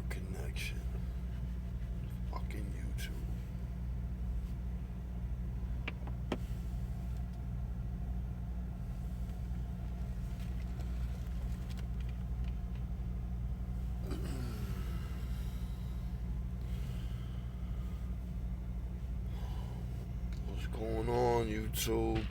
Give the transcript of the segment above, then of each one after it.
Poor connection. Fucking YouTube. What's going on, YouTube?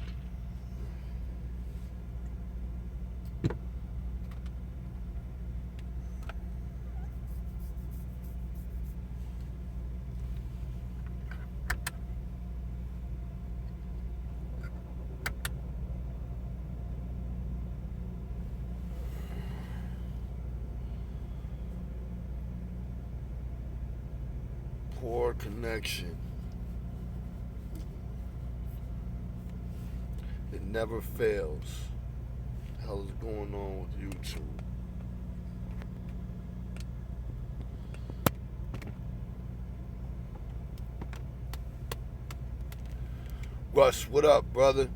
Poor connection. It never fails. What the hell is going on with YouTube? Russ, what up, brother?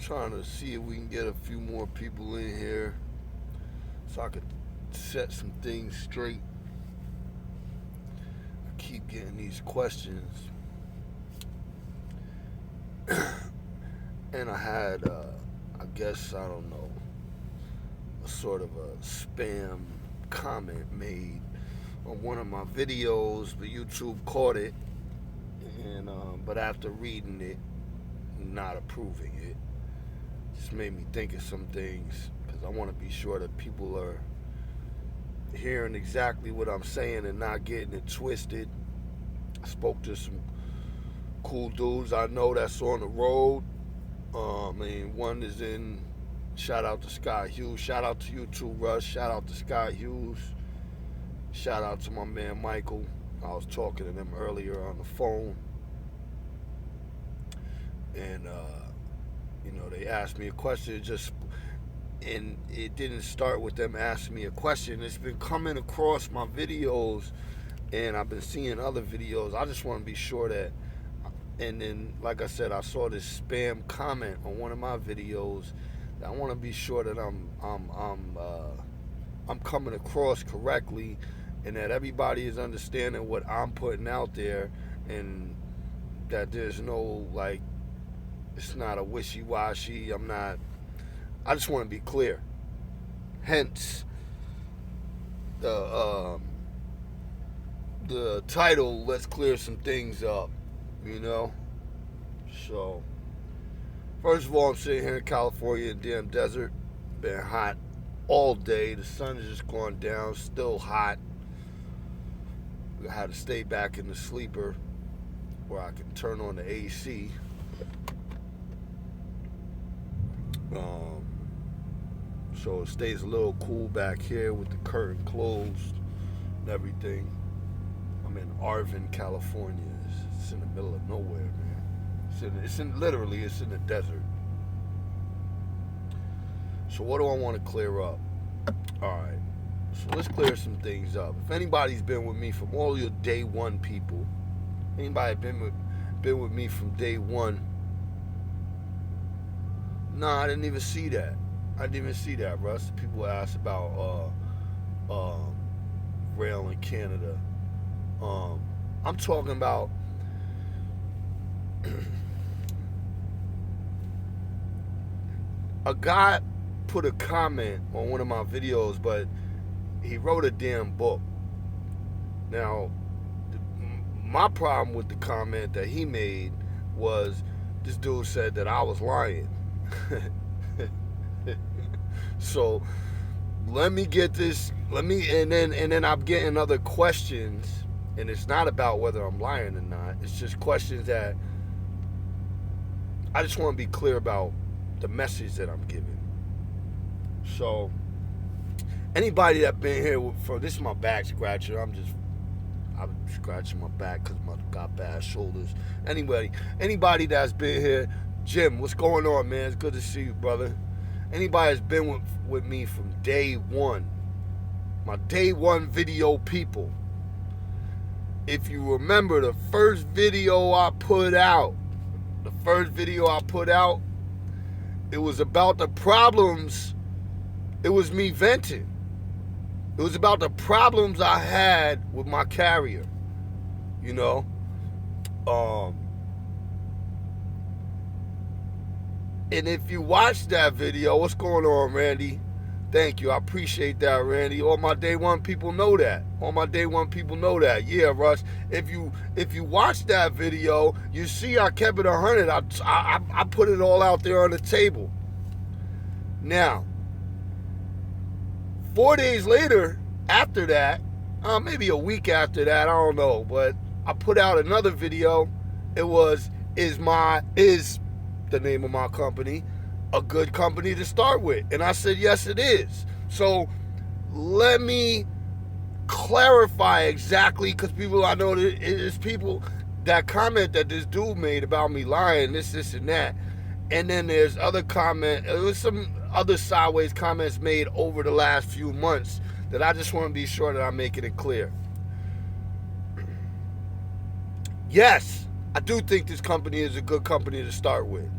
Trying to see if we can get a few more people in here so I could set some things straight. I keep getting these questions. And I had, I guess, I don't know, a sort of a spam comment made on one of my videos, but YouTube caught it. And but after reading it, not approving it, just made me think of some things, because I want to be sure that people are hearing exactly what I'm saying and not getting it twisted. I spoke to some cool dudes I know that's on the road. One is in, shout out to Scott Hughes, shout out to you too, Russ, shout out to Scott Hughes, shout out to my man Michael. I was talking to them earlier on the phone, and they asked me a question, and it didn't start with them asking me a question. It's been coming across my videos, and I've been seeing other videos. I just want to be sure that, and then, like I said, I saw this spam comment on one of my videos. I want to be sure that I'm coming across correctly, and that everybody is understanding what I'm putting out there, and that there's no, like, it's not a wishy-washy. I just want to be clear. Hence the title, Let's Clear Some Things Up, So, first of all, I'm sitting here in California in the damn desert. Been hot all day. The sun has just gone down, still hot. I had to stay back in the sleeper where I can turn on the AC. So it stays a little cool back here with the curtain closed and everything. I'm in Arvin, California. It's in the middle of nowhere, man. It's in the desert. So what do I want to clear up? All right. So let's clear some things up. If anybody's been with me from all your day one people, anybody been with me from day one? Nah, I didn't even see that. Russ. People ask about rail in Canada. I'm talking about a guy put a comment on one of my videos, but he wrote a damn book. Now, my problem with the comment that he made was this dude said that I was lying. So let me get this. And then I'm getting other questions, and it's not about whether I'm lying or not. It's just questions that I just want to be clear about the message that I'm giving. So anybody that been here for this is my back scratcher. I'm scratching my back because I got bad shoulders. Anybody that's been here, Jim, what's going on, man? It's good to see you, brother. Anybody that's been with me from day one, my day one video people, if you remember the first video I put out, it was about the problems. It was me venting. It was about the problems I had with my carrier. You know, um, and if you watch that video, what's going on, Randy? Thank you. I appreciate that, Randy. All my day one people know that. All my day one people know that. Yeah, Russ. If you watch that video, you see I kept it 100. I put it all out there on the table. Now, 4 days later, after that, maybe a week after that, I don't know, but I put out another video. It was is the name of my company a good company to start with? And I said, yes, it is. So let me clarify exactly, because I know that it's people that comment that this dude made about me lying, this, and that. And then there's other there was some other sideways comments made over the last few months that I just want to be sure that I'm making it clear. Yes, I do think this company is a good company to start with.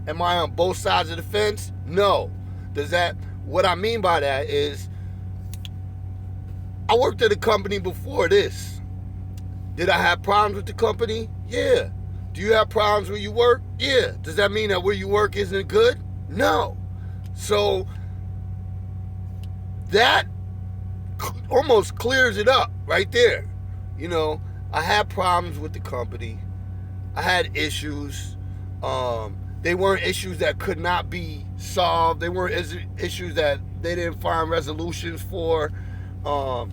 Am I on both sides of the fence? No. What I mean by that is, I worked at a company before this. Did I have problems with the company? Yeah. Do you have problems where you work? Yeah. Does that mean that where you work isn't good? No. So that almost clears it up right there. You know, I had problems with the company. I had issues. They weren't issues that could not be solved. They weren't issues that they didn't find resolutions for. And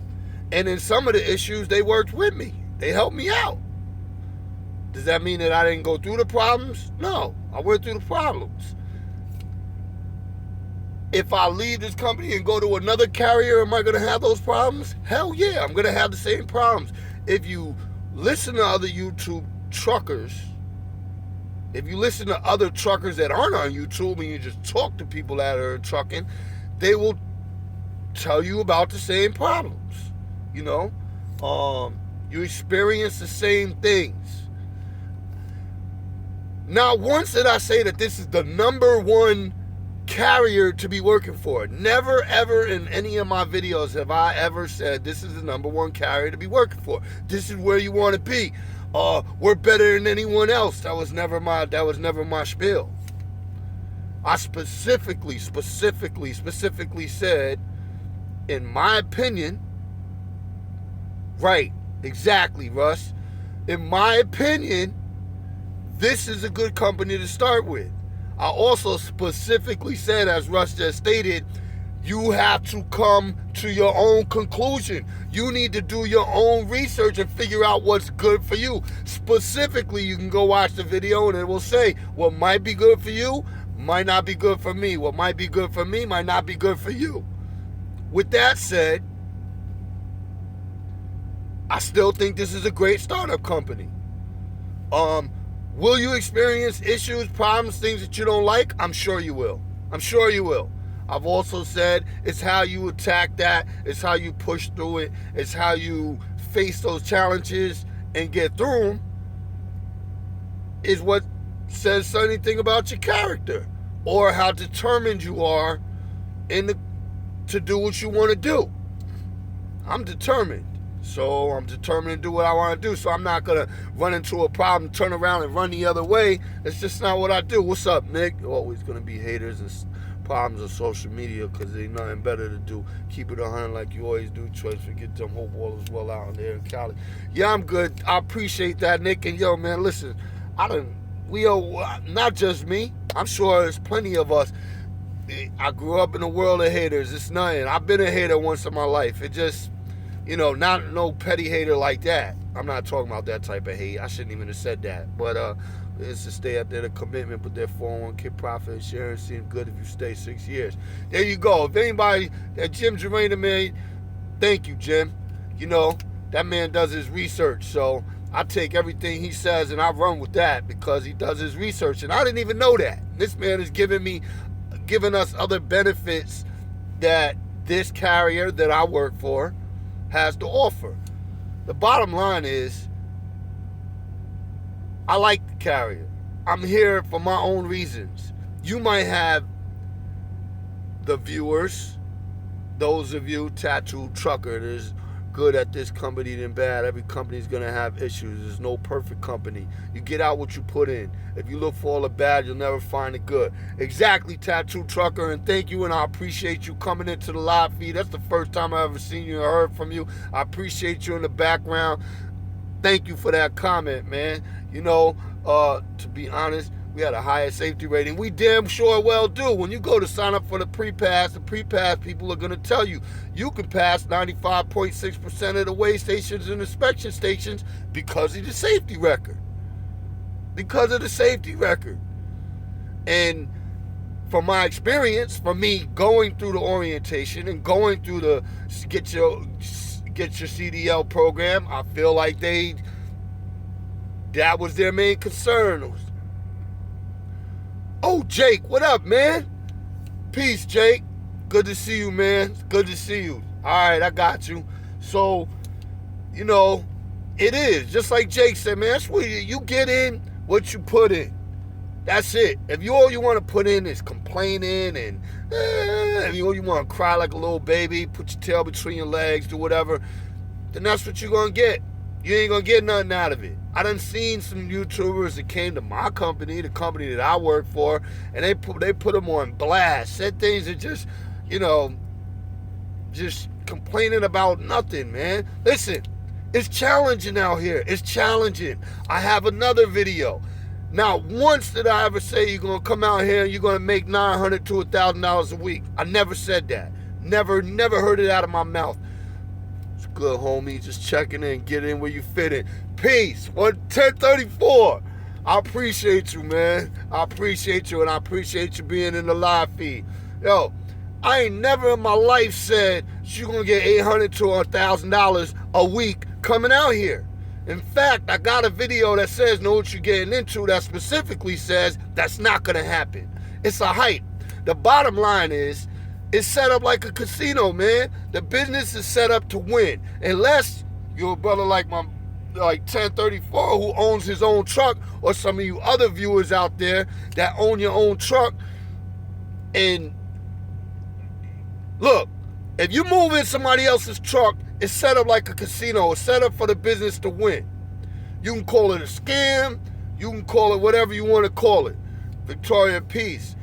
in some of the issues, they worked with me. They helped me out. Does that mean that I didn't go through the problems? No, I went through the problems. If I leave this company and go to another carrier, am I going to have those problems? Hell yeah, I'm going to have the same problems. If you listen to other YouTube truckers, if you listen to other truckers that aren't on YouTube and you just talk to people that are trucking, they will tell you about the same problems. You know, you experience the same things. Not once did I say that this is the number one carrier to be working for. Never ever in any of my videos have I ever said this is the number one carrier to be working for. This is where you want to be. We're better than anyone else. That was never my spiel. I specifically said, in my opinion, right, exactly, Russ. In my opinion, this is a good company to start with. I also specifically said, as Russ just stated, you have to come to your own conclusion. You need to do your own research and figure out what's good for you. Specifically, you can go watch the video and it will say what might be good for you might not be good for me. What might be good for me might not be good for you. With that said, I still think this is a great startup company. Will you experience issues, problems, things that you don't like? I'm sure you will. I've also said it's how you attack that. It's how you push through it. It's how you face those challenges and get through them is what says anything about your character or how determined you are to do what you want to do. I'm determined. So I'm determined to do what I want to do. So I'm not going to run into a problem, turn around and run the other way. It's just not what I do. What's up, Nick? Always going to be haters and problems on social media because there's nothing better to do. Keep it 100 like you always do. Choice, forget them. Hope all is well out there in Cali. Yeah, I'm good. I appreciate that, Nick. And yo, man, listen, not just me. I'm sure there's plenty of us. I grew up in a world of haters. It's nothing. I've been a hater once in my life. It just... not no petty hater like that. I'm not talking about that type of hate. I shouldn't even have said that. But it's to stay up there, the commitment, but their 401k profit and sharing seem good if you stay 6 years. There you go. If anybody, that Jim Germain, man, thank you, Jim. That man does his research. So I take everything he says and I run with that because he does his research. And I didn't even know that. This man is giving us other benefits that this carrier that I work for has to offer. The bottom line is, I like the carrier. I'm here for my own reasons. You might have the viewers those of you tattooed trucker, there's good at this company than bad. Every company's gonna have issues. There's no perfect company. You get out what you put in. If you look for all the bad, you'll never find the good. Exactly, tattooed trucker, and thank you, and I appreciate you coming into the live feed. That's the first time I ever seen you and heard from you. I appreciate you in the background. Thank you for that comment, man. You know, to be honest, we had a higher safety rating. We damn sure well do. When you go to sign up for the pre-pass people are going to tell you, you can pass 95.6% of the weigh stations and inspection stations because of the safety record. Because of the safety record. And from my experience, from me going through the orientation and going through the get your CDL program, I feel like that was their main concern. Oh, Jake, what up, man? Peace, Jake. Good to see you, man. Good to see you. All right, I got you. So, you know, it is. Just like Jake said, man, that's where you get in what you put in. That's it. If all you want to put in is complaining and if you want to cry like a little baby, put your tail between your legs, do whatever, then that's what you're going to get. You ain't going to get nothing out of it. I done seen some YouTubers that came to my company, the company that I work for, and they put them on blast. Said things that just, just complaining about nothing, man. Listen, it's challenging out here. It's challenging. I have another video. Not once did I ever say you're going to come out here and you're going to make $900 to $1,000 a week. I never said that. Never heard it out of my mouth. It's good, homie. Just checking in. Get in where you fit in. Peace. 1034. I appreciate you, man. I appreciate you, and I appreciate you being in the live feed. Yo, I ain't never in my life said you're going to get $800 to $1,000 a week coming out here. In fact, I got a video that says know what you're getting into that specifically says that's not going to happen. It's a hype. The bottom line is it's set up like a casino, man. The business is set up to win. Unless you're a brother like 1034 who owns his own truck, or some of you other viewers out there that own your own truck. And look, if you move in somebody else's truck, it's set up like a casino. It's set up for the business to win. You can call it a scam. You can call it whatever you want to call it. Victoria, peace.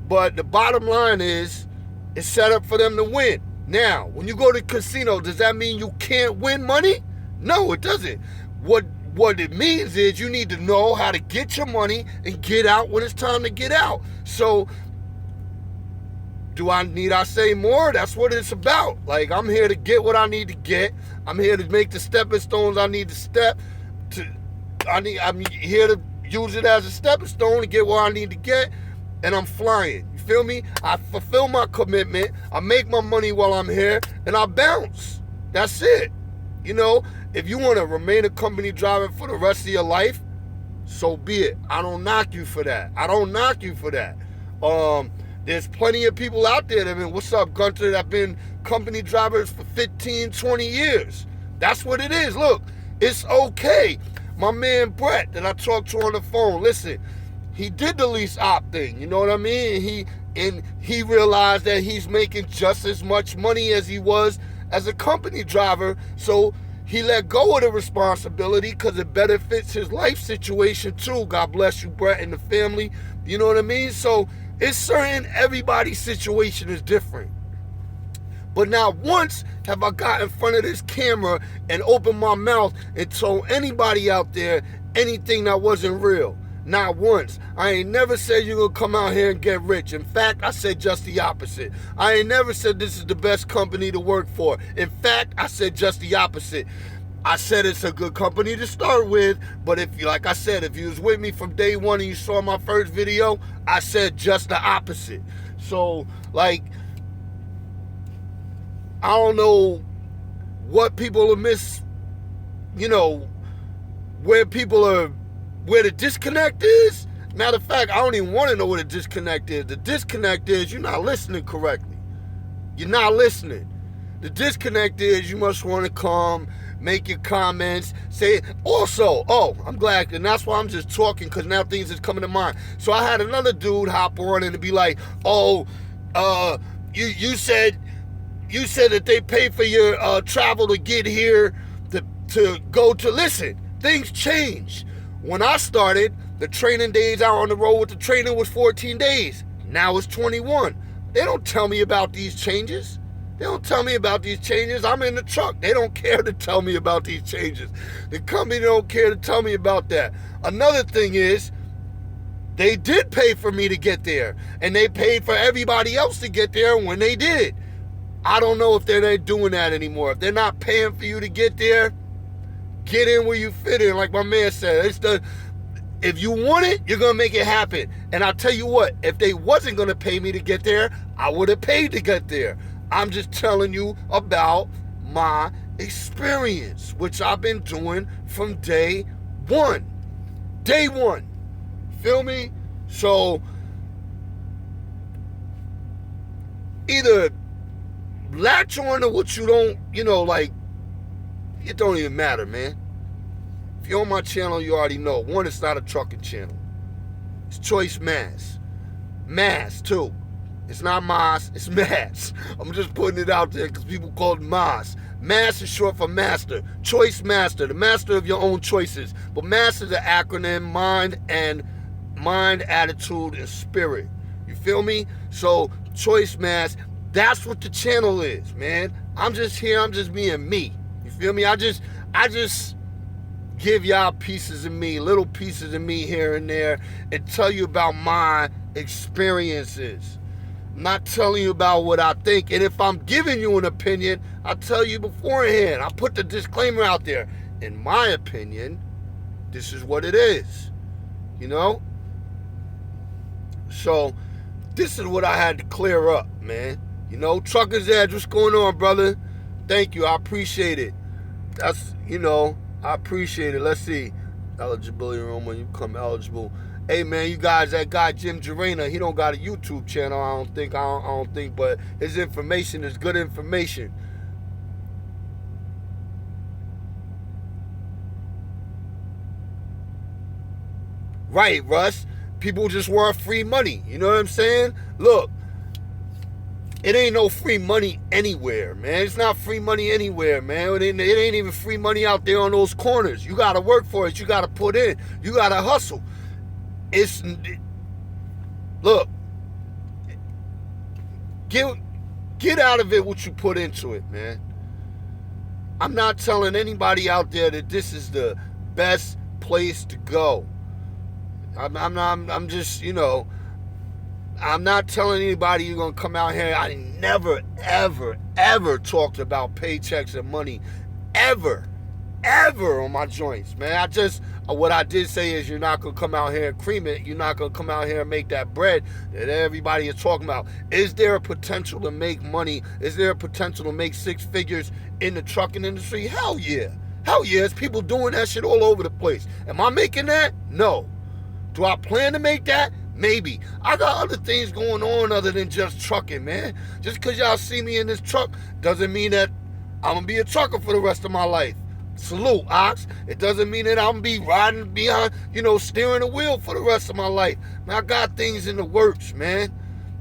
But the bottom line is, it's set up for them to win. Now, when you go to casino, does that mean you can't win money? No, it doesn't. What it means is you need to know how to get your money and get out when it's time to get out. So, need I say more? That's what it's about. Like, I'm here to get what I need to get. I'm here to make the stepping stones I need to step. I'm here to use it as a stepping stone to get where I need to get, and I'm flying. You feel me? I fulfill my commitment. I make my money while I'm here, and I bounce. That's it. If you want to remain a company driver for the rest of your life, so be it. I don't knock you for that. There's plenty of people out there that what's up, Gunter, that have been company drivers for 15, 20 years. That's what it is. Look, it's okay. My man Brett that I talked to on the phone, listen, he did the lease op thing, you know what I mean? He realized that he's making just as much money as he was as a company driver, so he let go of the responsibility because it better fits his life situation too. God bless you, Brett, and the family. You know what I mean? So it's certain, everybody's situation is different. But not once have I got in front of this camera and opened my mouth and told anybody out there anything that wasn't real. Not once. I ain't never said you're going to come out here and get rich. In fact, I said just the opposite. I ain't never said this is the best company to work for. In fact, I said just the opposite. I said it's a good company to start with, but if you was with me from day one and you saw my first video, I said just the opposite. So, I don't know what people are where the disconnect is. Matter of fact, I don't even want to know where the disconnect is. The disconnect is you're not listening correctly. You're not listening. The disconnect is you must want to come, make your comments, say it. Also, I'm glad, and that's why I'm just talking, because now things is coming to mind. So I had another dude hop on and be like, you said you said that they pay for your travel to get here to go to. Listen, things change. When I started, the training days out on the road with the training was 14 days. Now it's 21. They don't tell me about these changes. They don't tell me about these changes. I'm in the truck. They don't care to tell me about these changes. The company don't care to tell me about that. Another thing is, they did pay for me to get there, and they paid for everybody else to get there when they did. I don't know if they're not doing that anymore. If they're not paying for you to get there, get in where you fit in. Like my man said, if you want it, you're going to make it happen. And I'll tell you what, if they wasn't going to pay me to get there, I would have paid to get there. I'm just telling you about my experience, which I've been doing from day one. Day one. Feel me? So, either latch on to what you don't, it don't even matter, man. If you're on my channel, you already know. One, it's not a trucking channel. It's Choicemas. M.A.S. too. It's not M.A.S, it's M.A.S. I'm just putting it out there because people call it M.A.S. M.A.S is short for master. Choice master, the master of your own choices. But M.A.S is an acronym, mind, attitude, and spirit. You feel me? So, Choicemas, that's what the channel is, man. I'm just here, I'm just being me. You feel me? I just give y'all pieces of me, little pieces of me here and there, and tell you about my experiences. I'm not telling you about what I think. And if I'm giving you an opinion, I'll tell you beforehand. I put the disclaimer out there. In my opinion, this is what it is. So, this is what I had to clear up, man. Trucker's Edge, what's going on, brother? Thank you, I appreciate it. That's, I appreciate it. Let's see. Eligibility room when you become eligible. Hey, man, you guys, that guy Jim Jarena, he don't got a YouTube channel, I don't think, but his information is good information. Right, Russ. People just want free money. You know what I'm saying? Look, it ain't no free money anywhere, man. It's not free money anywhere, man. It ain't even free money out there on those corners. You got to work for it. You got to put in. You got to hustle. Look, get out of it what you put into it, man. I'm not telling anybody out there that this is the best place to go. I'm just, I'm not telling anybody you're going to come out here. I never, ever, ever talked about paychecks and money. Ever on my joints, man. What I did say is you're not going to come out here and cream it. You're not going to come out here and make that bread that everybody is talking about. Is there a potential to make money? Is there a potential to make six figures in the trucking industry? Hell yeah. Hell yeah. There's people doing that shit all over the place. Am I making that? No. Do I plan to make that? Maybe. I got other things going on other than just trucking, man. Just because y'all see me in this truck doesn't mean that I'm going to be a trucker for the rest of my life. Salute, Ox. It doesn't mean that I'm going to be riding behind, steering the wheel for the rest of my life. Man, I got things in the works, man.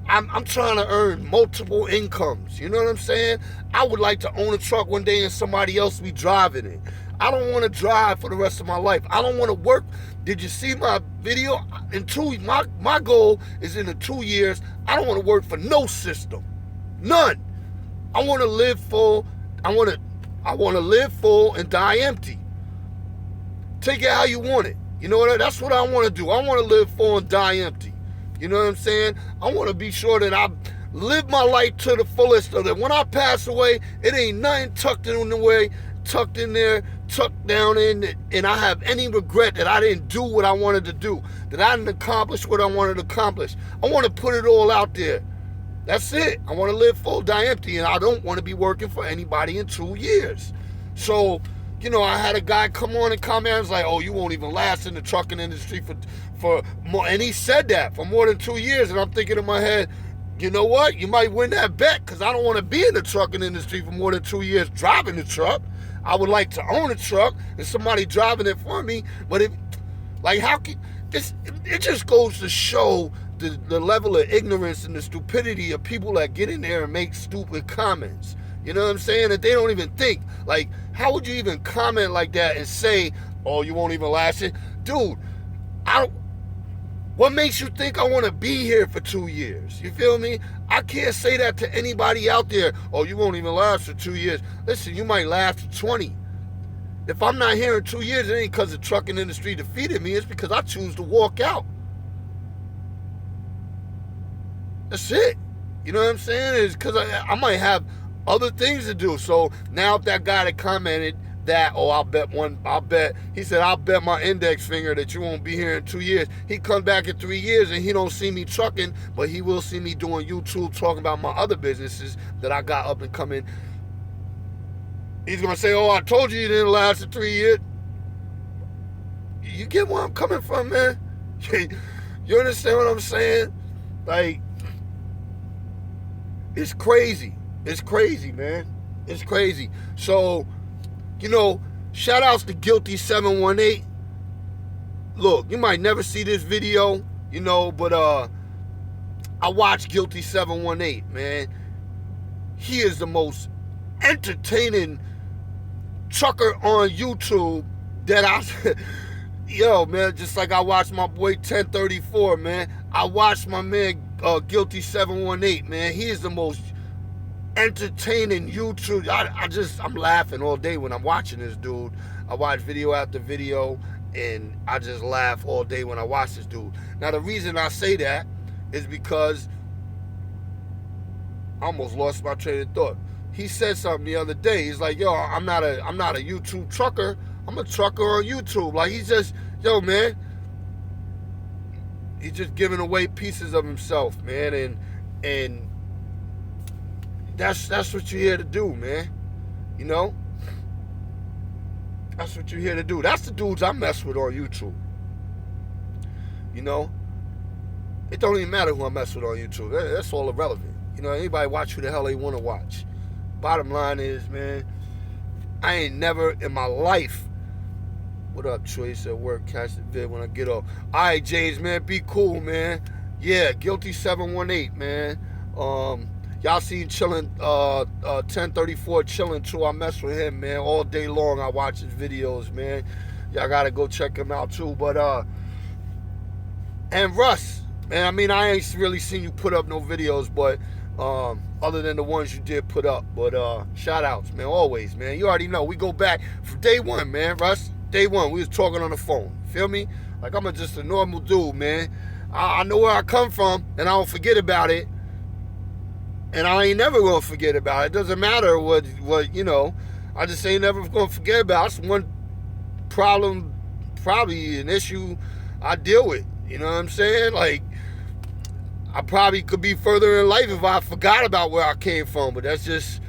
I'm trying to earn multiple incomes. You know what I'm saying? I would like to own a truck one day and somebody else be driving it. I don't want to drive for the rest of my life. I don't want to work. Did you see my video? My goal is in the 2 years, I don't want to work for no system. None. I want to live full. I want to live full and die empty. Take it how you want it. You know what? That's what I want to do. I want to live full and die empty. You know what I'm saying? I want to be sure that I live my life to the fullest, so that when I pass away, it ain't nothing tucked in there, tucked down in, and I have any regret that I didn't do what I wanted to do, that I didn't accomplish what I wanted to accomplish. I want to put it all out there. That's it. I want to live full, die empty, and I don't want to be working for anybody in 2 years. So, I had a guy come on and comment, I was like, oh, you won't even last in the trucking industry for more, and he said that for more than 2 years, and I'm thinking in my head, you know what? You might win that bet, because I don't want to be in the trucking industry for more than 2 years driving the truck. I would like to own a truck and somebody driving it for me, but it just goes to show the level of ignorance and the stupidity of people that get in there and make stupid comments. You know what I'm saying? That they don't even think. Like, how would you even comment like that and say, oh, you won't even last it? Dude, I don't. What makes you think I want to be here for 2 years? You feel me? I can't say that to anybody out there. Oh, you won't even last for 2 years. Listen, you might last for 20. If I'm not here in 2 years, it ain't because the trucking industry defeated me. It's because I choose to walk out. That's it. You know what I'm saying? It's because I might have other things to do. So now if that guy that commented that, oh, he said, I'll bet my index finger that you won't be here in 2 years. He comes back in 3 years and he don't see me trucking, but he will see me doing YouTube talking about my other businesses that I got up and coming. He's going to say, oh, I told you didn't last for 3 years. You get where I'm coming from, man? You understand what I'm saying? Like, it's crazy. It's crazy, man. It's crazy. So, you know, shout outs to Guilty 718. Look, you might never see this video, you know, but I watch Guilty 718, man. He is the most entertaining trucker on YouTube that yo, man, just like I watched my boy 1034, man. I watched my man Guilty 718, man. He is the most entertaining YouTube. I'm laughing all day when I'm watching this dude. I watch video after video, and I just laugh all day when I watch this dude. Now, the reason I say that is because I almost lost my train of thought. He said something the other day. He's like, yo, I'm not a YouTube trucker. I'm a trucker on YouTube. Like, he's just, yo, man, he's just giving away pieces of himself, man, and that's what you're here to do, man. You know? That's what you're here to do. That's the dudes I mess with on YouTube. You know? It don't even matter who I mess with on YouTube. That's all irrelevant. You know, anybody watch who the hell they want to watch. Bottom line is, man, I ain't never in my life. What up, Choice at work? Catch the vid when I get off. All right, James, man, be cool, man. Yeah, Guilty 718, man. Y'all seen chilling, 1034 chilling too. I mess with him, man, all day long. I watch his videos, man. Y'all gotta go check him out too. But and Russ, man. I mean, I ain't really seen you put up no videos, but other than the ones you did put up. But shout outs, man. Always, man. You already know we go back from day one, man. Russ, day one, we was talking on the phone. Feel me? Like I'm just a normal dude, man. I know where I come from, and I don't forget about it. And I ain't never gonna forget about it. It doesn't matter what you know. I just ain't never gonna forget about it. It's one problem, probably an issue I deal with. You know what I'm saying? Like, I probably could be further in life if I forgot about where I came from. But that's just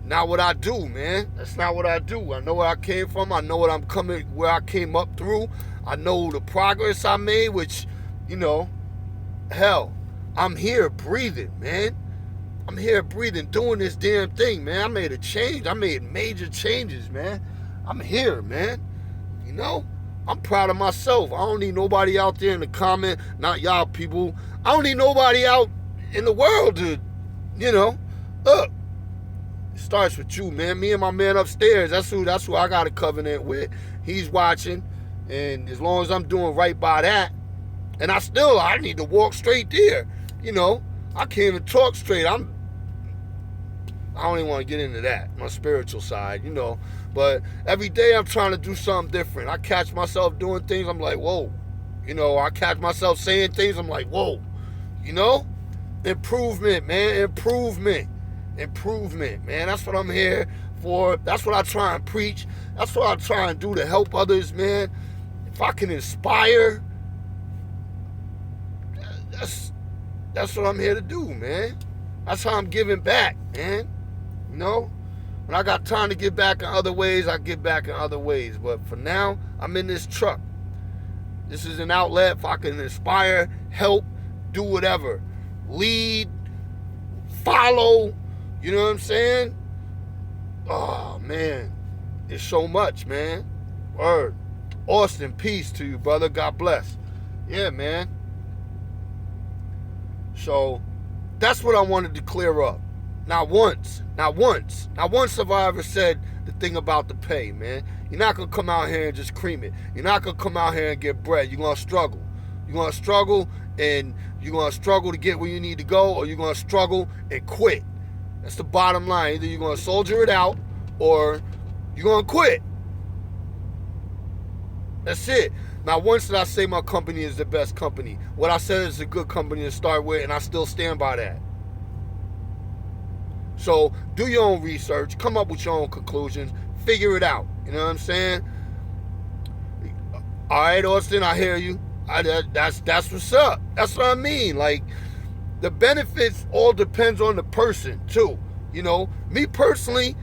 not what I do, man. That's not what I do. I know where I came from. I know what I'm coming, where I came up through. I know the progress I made, which, you know, hell, I'm here breathing, man. I'm here breathing, doing this damn thing, man. I made a change. I made major changes, man. I'm here, man. You know? I'm proud of myself. I don't need nobody out there in the comment, not y'all people. I don't need nobody out in the world to, you know. Look, it starts with you, man. Me and my man upstairs, that's who I got a covenant with. He's watching, and as long as I'm doing right by that, and I need to walk straight there, you know. I can't even talk straight. I don't even want to get into that, my spiritual side, you know. But every day I'm trying to do something different. I catch myself doing things, I'm like, whoa. You know, I catch myself saying things, I'm like, whoa. You know? Improvement, man. Improvement, man. That's what I'm here for. That's what I try and preach. That's what I try and do to help others, man. If I can inspire, that's what I'm here to do, man. That's how I'm giving back, man. You know? When I got time to give back in other ways, I give back in other ways. But for now, I'm in this truck. This is an outlet if I can inspire, help, do whatever. Lead, follow, you know what I'm saying? Oh, man. It's so much, man. Word. Austin, peace to you, brother. God bless. Yeah, man. So, that's what I wanted to clear up. Not once. Not once. Not once have I ever said the thing about the pay, man. You're not going to come out here and just cream it. You're not going to come out here and get bread. You're going to struggle. You're going to struggle, and you're going to struggle to get where you need to go, or you're going to struggle and quit. That's the bottom line. Either you're going to soldier it out, or you're going to quit. That's it. Not once did I say my company is the best company. What I said is a good company to start with, and I still stand by that. So do your own research, come up with your own conclusions, figure it out. You know what I'm saying? All right, Austin, I hear you. That's what's up. That's what I mean. Like, the benefits all depends on the person too. You know, me personally,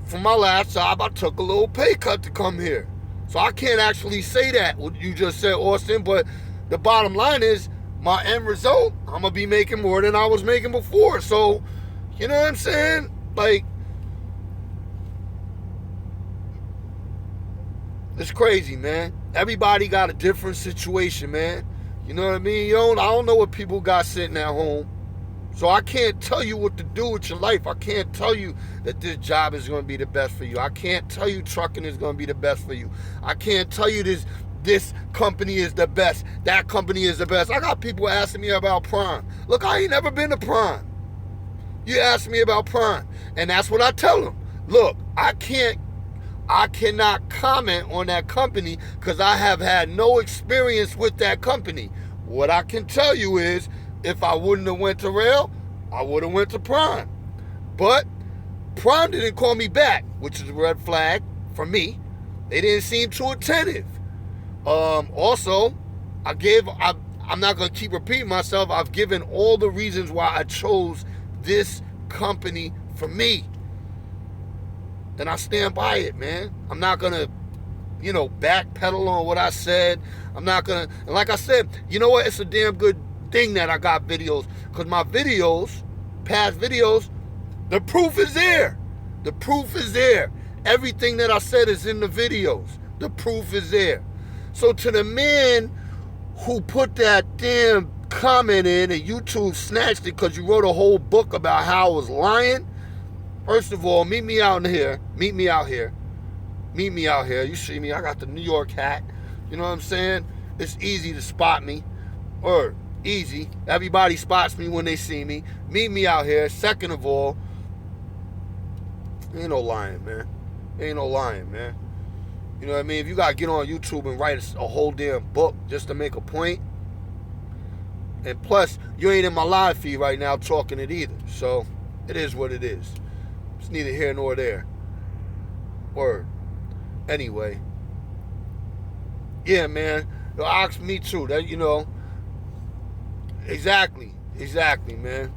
for my last job, I took a little pay cut to come here. So I can't actually say that, what you just said, Austin, but the bottom line is, my end result, I'm going to be making more than I was making before. So, you know what I'm saying? Like, it's crazy, man. Everybody got a different situation, man. You know what I mean? I don't know what people got sitting at home. So I can't tell you what to do with your life. I can't tell you that this job is going to be the best for you. I can't tell you trucking is going to be the best for you. I can't tell you this company is the best. That company is the best. I got people asking me about Prime. Look, I ain't never been to Prime. You ask me about Prime. And that's what I tell them. Look, I cannot comment on that company because I have had no experience with that company. What I can tell you is, if I wouldn't have went to Rail, I would have went to Prime. But Prime didn't call me back, which is a red flag for me. They didn't seem too attentive. Also, I'm not going to keep repeating myself. I've given all the reasons why I chose this company for me. And I stand by it, man. I'm not going to, backpedal on what I said. I'm not going to, and like I said, you know what? It's a damn good thing that I got videos, because my videos, past videos, the proof is there. The proof is there. Everything that I said is in the videos. The proof is there. So to the man who put that damn comment in and YouTube snatched it because you wrote a whole book about how I was lying, first of all, meet me out here. Meet me out here. Meet me out here. You see me, I got the New York hat. You know what I'm saying? It's easy to spot me. Or easy. Everybody spots me when they see me. Meet me out here. Second of all, ain't no lying, man. Ain't no lying, man. You know what I mean? If you gotta get on YouTube and write a whole damn book just to make a point, and plus, you ain't in my live feed right now talking it either. So, it is what it is. It's neither here nor there. Word. Anyway. Yeah, man. Ask me too. That, Exactly, man.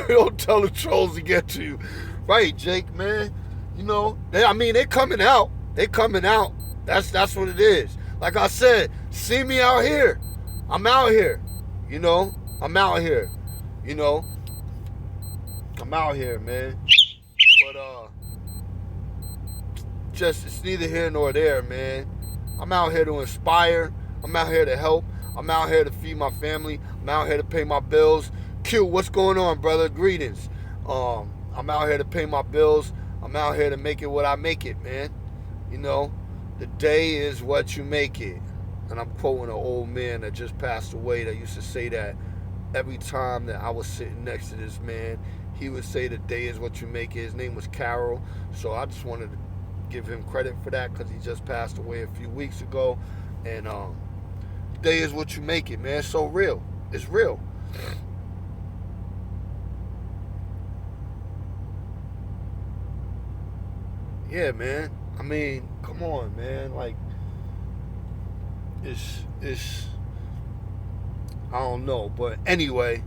Don't tell the trolls to get to you. Right, Jake, man. They're coming out. They coming out. That's what it is. Like I said, see me out here. I'm out here. I'm out here. I'm out here, man. But it's neither here nor there, man. I'm out here to inspire. I'm out here to help. I'm out here to feed my family. I'm out here to pay my bills. Q, what's going on, brother? Greetings. I'm out here to pay my bills. I'm out here to make it what I make it, man. The day is what you make it. And I'm quoting an old man that just passed away that used to say that every time that I was sitting next to this man. He would say the day is what you make it. His name was Carol. So I just wanted to give him credit for that because he just passed away a few weeks ago. And day is what you make it, man. It's so real. It's real. Yeah, man. I mean, come on, man. Like, it's I don't know. But anyway,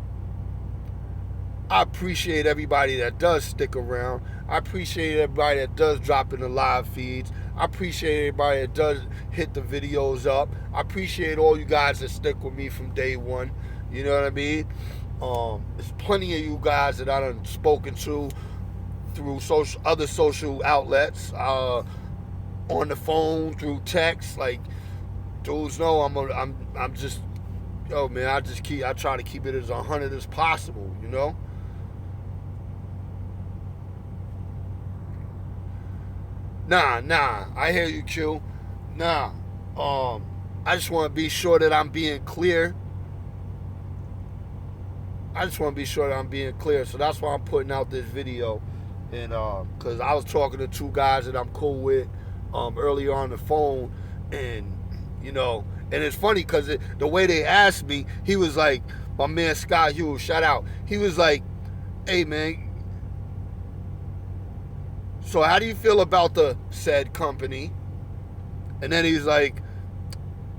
I appreciate everybody that does stick around. I appreciate everybody that does drop in the live feeds. I appreciate everybody that does hit the videos up. I appreciate all you guys that stick with me from day one. You know what I mean? There's plenty of you guys that I done spoken to through other social outlets, on the phone, through text. Like, dudes know I'm just yo, man, I try to keep it as 100 as possible, you know? Nah, I hear you, Q. Nah, I just want to be sure that I'm being clear. I just want to be sure that I'm being clear. So that's why I'm putting out this video. And because I was talking to two guys that I'm cool with earlier on the phone. And, you know, and it's funny because the way they asked me, he was like, my man Scott Hughes, shout out. He was like, hey, man, so how do you feel about the said company? And then he's like,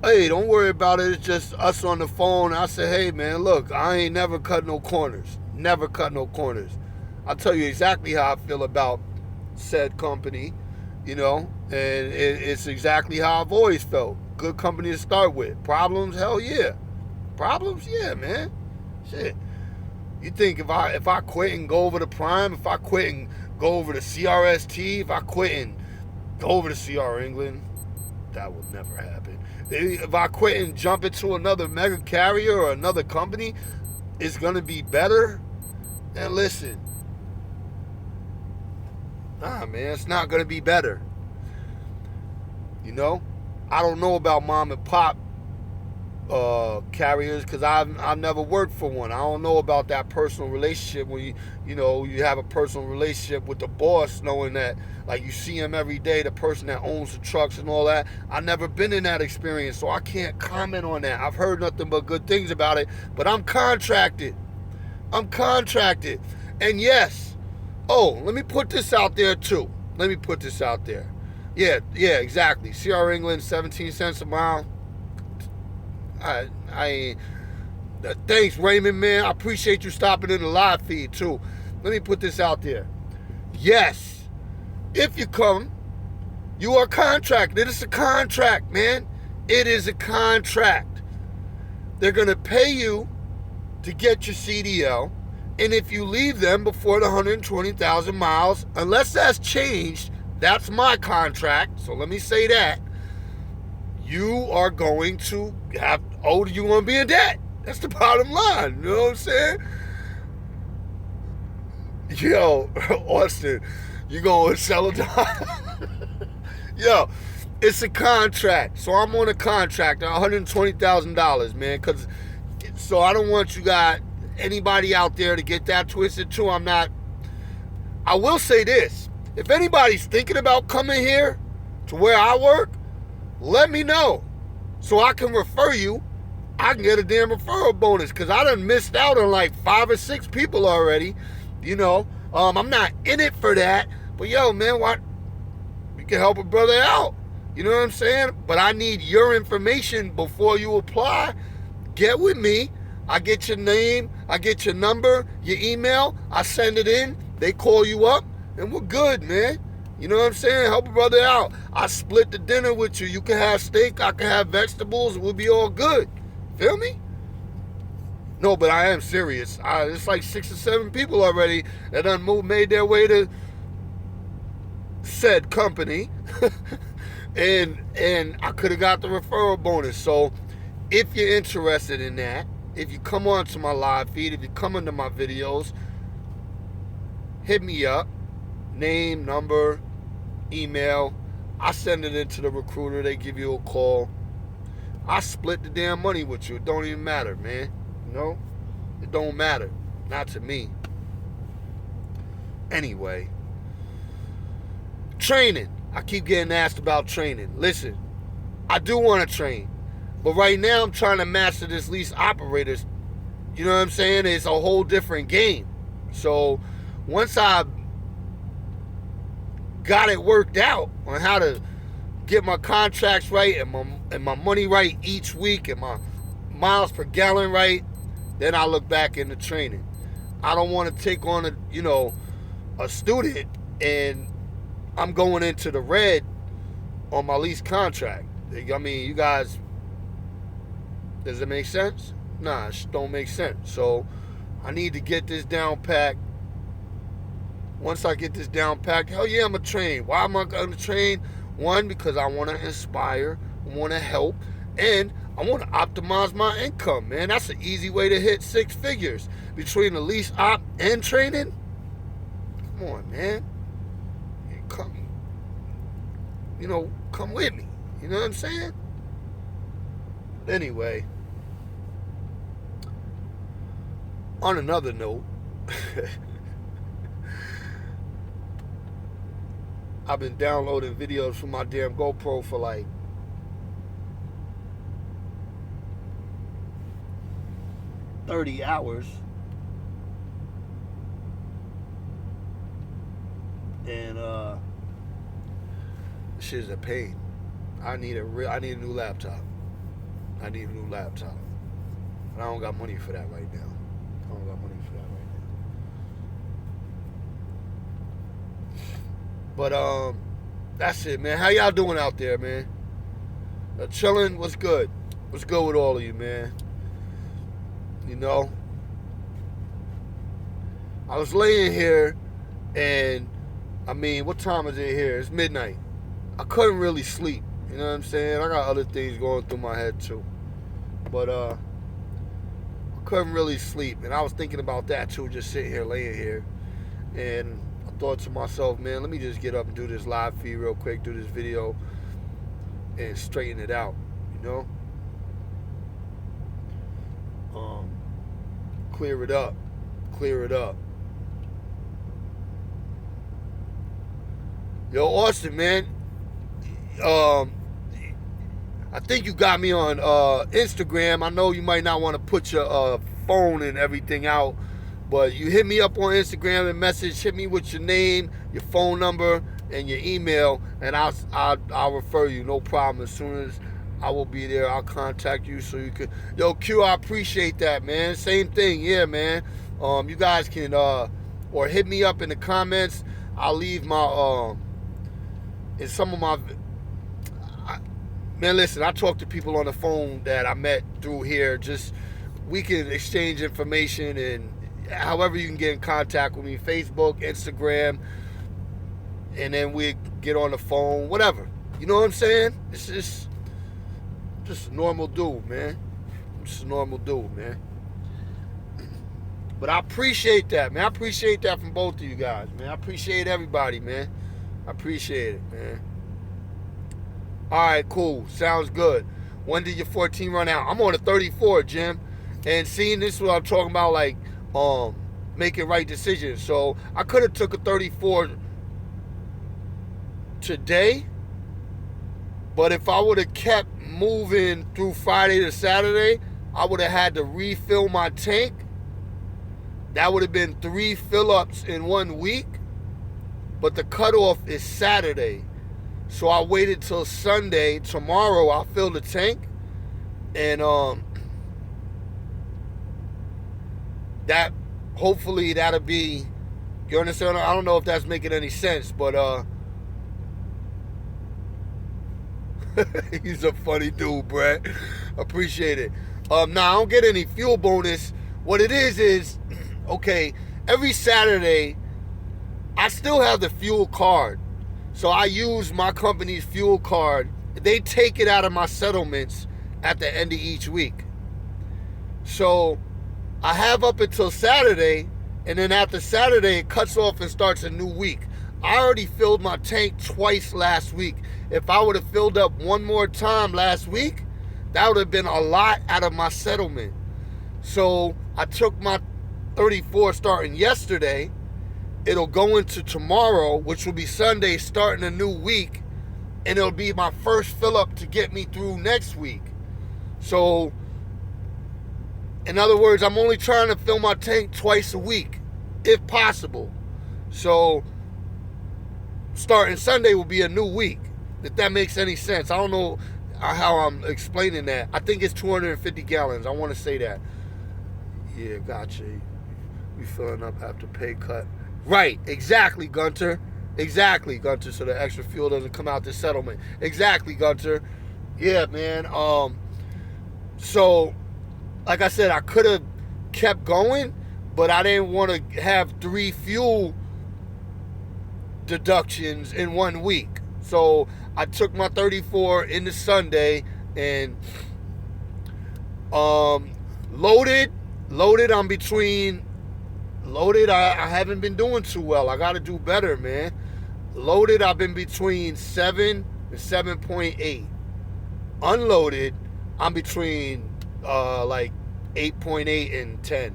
hey, don't worry about it. It's just us on the phone. I said, hey, man, look, I ain't never cut no corners. Never cut no corners. I'll tell you exactly how I feel about said company, you know, and it's exactly how I've always felt. Good company to start with. Problems? Hell yeah. Problems? Yeah, man. Shit. You think if I quit and go over to Prime, if I quit and go over to CRST, if I quit and go over to CR England, that will never happen. If I quit and jump into another mega carrier or another company, it's gonna be better. And listen, nah, man, it's not gonna be better. You know, I don't know about mom and pop carriers because I've never worked for one. I don't know about that personal relationship when you have a personal relationship with the boss, knowing that like you see him every day, the person that owns the trucks and all that. I've never been in that experience, so I can't comment on that. I've heard nothing but good things about it, but I'm contracted. I'm contracted, and yes. Oh, let me put this out there too. Let me put this out there. Yeah, exactly. CR England, 17 cents a mile. I thanks, Raymond, man. I appreciate you stopping in the live feed too. Let me put this out there. Yes, if you come, you are contracted. It is a contract, man. It is a contract. They're gonna pay you to get your CDL, and if you leave them before the 120,000 miles, unless that's changed, that's my contract. So let me say that. You are going to have, you're going to be in debt. That's the bottom line. You know what I'm saying? Yo, Austin, you going to sell it? Yo, it's a contract. So I'm on a contract, $120,000, man. So I don't want you got anybody out there to get that twisted too. I will say this. If anybody's thinking about coming here to where I work, let me know so I can refer you. I can get a damn referral bonus because I done missed out on like 5 or 6 people already. You know, I'm not in it for that, but yo, man, what? We can help a brother out. You know what I'm saying? But I need your information before you apply. Get with me. I get your name, I get your number, your email. I send it in. They call you up, and we're good, man. You know what I'm saying? Help a brother out. I split the dinner with you. You can have steak, I can have vegetables, and we'll be all good. Feel me? No, but I am serious. It's like 6 or 7 people already that done made their way to said company. and I could have got the referral bonus. So if you're interested in that, if you come on to my live feed, if you come into my videos, hit me up. Name, number, email. I send it into the recruiter. They give you a call. I split the damn money with you. It don't even matter, man. You know? It don't matter. Not to me. Anyway. Training. I keep getting asked about training. Listen, I do want to train. But right now I'm trying to master this lease operators. You know what I'm saying? It's a whole different game. So once I got it worked out on how to get my contracts right and my money right each week and my miles per gallon right, then I look back into training. I don't want to take on a student and I'm going into the red on my lease contract. I mean, you guys, does it make sense? Nah, it don't make sense. So I need to get this down packed. Once I get this down packed, hell yeah, I'm going to train. Why am I going to train? One, because I want to inspire, I want to help, and I want to optimize my income, man. That's an easy way to hit 6 figures between the lease op and training. Come on, man. Come, come with me. You know what I'm saying? Anyway, on another note, I've been downloading videos from my damn GoPro for like 30 hours. And this shit is a pain. I need a new laptop. I need a new laptop. And I don't got money for that right now. But that's it, man. How y'all doing out there, man? Chilling? What's good? What's good with all of you, man? You know? I was laying here and, I mean, what time is it here? It's midnight. I couldn't really sleep. You know what I'm saying? I got other things going through my head too. But I couldn't really sleep. And I was thinking about that too, just sitting here, laying here. And I thought to myself, man, let me just get up and do this live feed real quick, do this video, and straighten it out, you know? Clear it up. Yo, Austin, man. I think you got me on Instagram. I know you might not want to put your phone and everything out, but you hit me up on Instagram and hit me with your name, your phone number, and your email, and I'll refer you, no problem. As soon as I will be there, I'll contact you so you can. Yo, Q, I appreciate that, man. Same thing, yeah, man. You guys can or hit me up in the comments. I'll leave my in some of my. Man, listen, I talk to people on the phone that I met through here. Just we can exchange information and however you can get in contact with me, Facebook, Instagram, and then we get on the phone, whatever. You know what I'm saying? It's just a normal dude, man. But I appreciate that, man. I appreciate that from both of you guys, man. I appreciate everybody, man. I appreciate it, man. All right, cool. Sounds good. When did your 14 run out? I'm on a 34, Jim. And seeing this is what I'm talking about, like making right decisions. So I could have took a 34 today, but if I would have kept moving through Friday to Saturday, I would have had to refill my tank. That would have been 3 fill-ups in 1 week, but the cutoff is Saturday. So I waited till Sunday. Tomorrow I'll fill the tank, and that hopefully that'll be. You understand? I don't know if that's making any sense, but he's a funny dude, Brett. Appreciate it. Now I don't get any fuel bonus. What it is okay. Every Saturday, I still have the fuel card. So I use my company's fuel card. They take it out of my settlements at the end of each week. So I have up until Saturday, and then after Saturday, it cuts off and starts a new week. I already filled my tank twice last week. If I would have filled up one more time last week, that would have been a lot out of my settlement. So I took my 34 starting yesterday. It'll go into tomorrow, which will be Sunday, starting a new week, and it'll be my first fill up to get me through next week. So, in other words, I'm only trying to fill my tank twice a week, if possible. So, starting Sunday will be a new week, if that makes any sense. I don't know how I'm explaining that. I think it's 250 gallons. I want to say that. Yeah, gotcha. We filling up after pay cut. Right, exactly, Gunter. Exactly, Gunter. So the extra fuel doesn't come out the settlement. Exactly, Gunter. Yeah, man. So, like I said, I could have kept going, but I didn't want to have 3 fuel deductions in 1 week. So I took my 34 into Sunday, and Um, loaded, loaded. I'm between loaded. I haven't been doing too well. I got to do better, man. Loaded, I've been between 7 and 7.8. Unloaded, I'm between like 8.8 and 10.